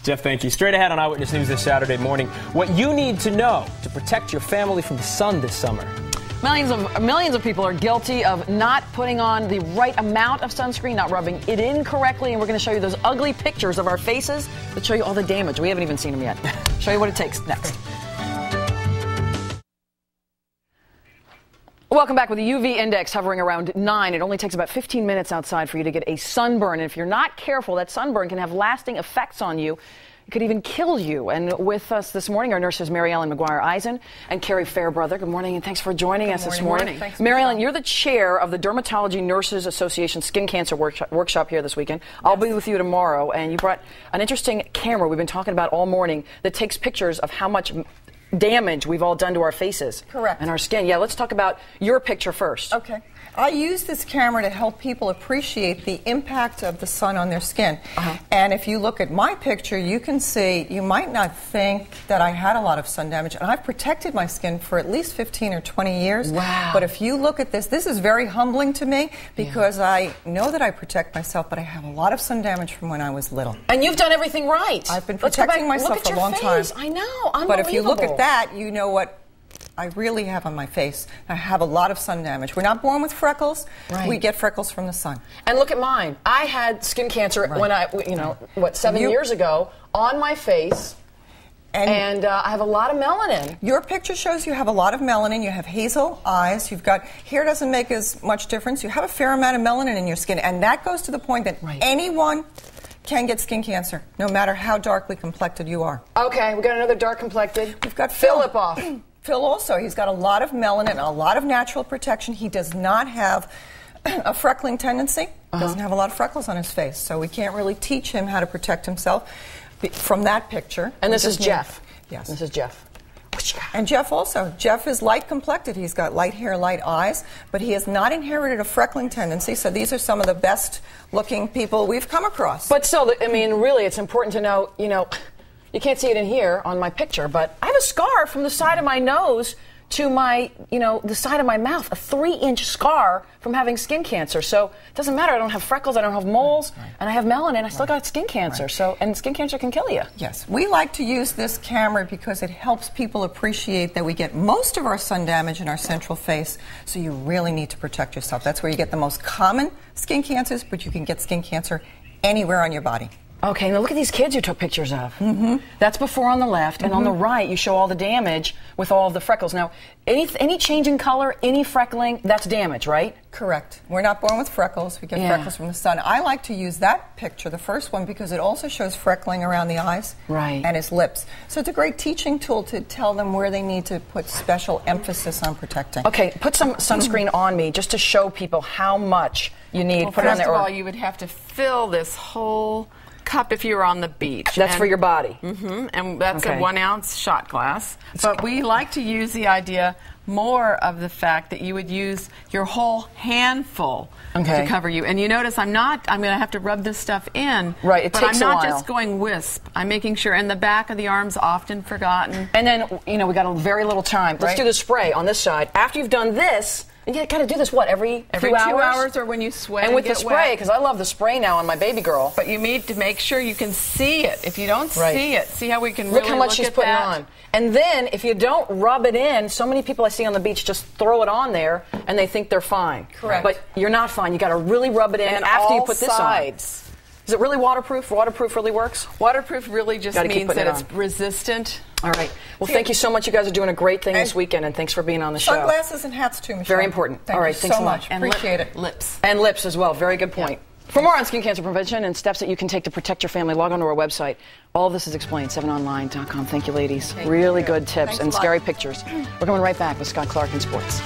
Jeff, thank you. Straight ahead on Eyewitness News this Saturday morning, what you need to know to protect your family from the sun this summer. Millions of people are guilty of not putting on the right amount of sunscreen, not rubbing it in correctly, and we're going to show you those ugly pictures of our faces that show you all the damage. We haven't even seen them yet. Show you what it takes next. Welcome back with the UV index hovering around 9. It only takes about 15 minutes outside for you to get a sunburn. And if you're not careful, that sunburn can have lasting effects on you. It could even kill you. And with us this morning are nurses Mary Ellen McGuire-Eisen and Carrie Fairbrother. Good morning, and thanks for joining us this morning. Mary Ellen, you're the chair of the Dermatology Nurses Association Skin Cancer Workshop here this weekend. Yes. I'll be with you tomorrow, and you brought an interesting camera we've been talking about all morning that takes pictures of how much damage we've all done to our faces. Correct. And our skin. Yeah, let's talk about your picture first. Okay. I use this camera to help people appreciate the impact of the sun on their skin. And if you look at my picture, you can see, you might not think that I had a lot of sun damage, and I've protected my skin for at least 15 or 20 years. Wow. But if you look at this is very humbling to me because I know that I protect myself, but I have a lot of sun damage from when I was little. And you've done everything right. I've been protecting myself for a long time. I know, unbelievable. But if you look at that, you know what I really have on my face. I have a lot of sun damage. We're not born with freckles. Right. We get freckles from the sun. And look at mine. I had skin cancer when I, 7 years ago on my face. And I have a lot of melanin. Your picture shows you have a lot of melanin. You have hazel eyes. You've got hair doesn't make as much difference. You have a fair amount of melanin in your skin. And that goes to the point that anyone can get skin cancer, no matter how darkly complected you are. Okay, we got another dark complected. We've got Philip off. Phil also, he's got a lot of melanin, a lot of natural protection. He does not have a freckling tendency. Doesn't have a lot of freckles on his face, so we can't really teach him how to protect himself from that picture. And this is Jeff. Yes. This is Jeff. And Jeff also. Jeff is light complected. He's got light hair, light eyes, but he has not inherited a freckling tendency, so these are some of the best looking people we've come across. But still, I mean, really, it's important to know, you can't see it in here on my picture, but I have a scar from the side of my nose to my, the side of my mouth, a 3-inch scar from having skin cancer. So it doesn't matter. I don't have freckles, I don't have moles, and I have melanin. I still got skin cancer. So, and skin cancer can kill you. Yes. We like to use this camera because it helps people appreciate that we get most of our sun damage in our central face, so you really need to protect yourself. That's where you get the most common skin cancers, but you can get skin cancer anywhere on your body. Okay, now look at these kids you took pictures of. That's before on the left, and on the right you show all the damage with all of the freckles. Now, any change in color, any freckling, that's damage, right? Correct. We're not born with freckles. We get freckles from the sun. I like to use that picture, the first one, because it also shows freckling around the eyes and his lips. So it's a great teaching tool to tell them where they need to put special emphasis on protecting. Okay, put some sunscreen on me just to show people how much you need. Well, first of all, you would have to fill this whole cup if you were on the beach. That's for your body. And that's a 1-ounce shot glass. But we like to use the idea more of the fact that you would use your whole handful to cover you. And you notice I'm going to have to rub this stuff in. Right, it takes a while. But I'm not just going wisp. I'm making sure, and the back of the arm's often forgotten. And then, we got a very little time. Let's do the spray on this side. After you've done this, and you got to do this, every 2 hours? 2 hours or when you sweat and with the get spray, wet. because I love the spray now on my baby girl. But you need to make sure you can see it. If you don't see it, see how we can look how much she's putting that? on. And then, if you don't rub it in, so many people I see on the beach just throw it on there, and they think they're fine. Correct. But you're not fine. You got to really rub it in and after you put this on. Is it really waterproof? Waterproof really works? Waterproof really just means that it's resistant. All right. Well, thank you so much. You guys are doing a great thing this weekend, and thanks for being on the show. Sunglasses and hats, too, Michelle. Very important. Thank All right, you thanks so much. And appreciate it. Lips. And lips as well. Very good point. For more on skin cancer prevention and steps that you can take to protect your family, log on to our website. All of this is explained, 7online.com. Thank you, ladies. Really good tips and scary pictures. We're coming right back with Scott Clark in sports.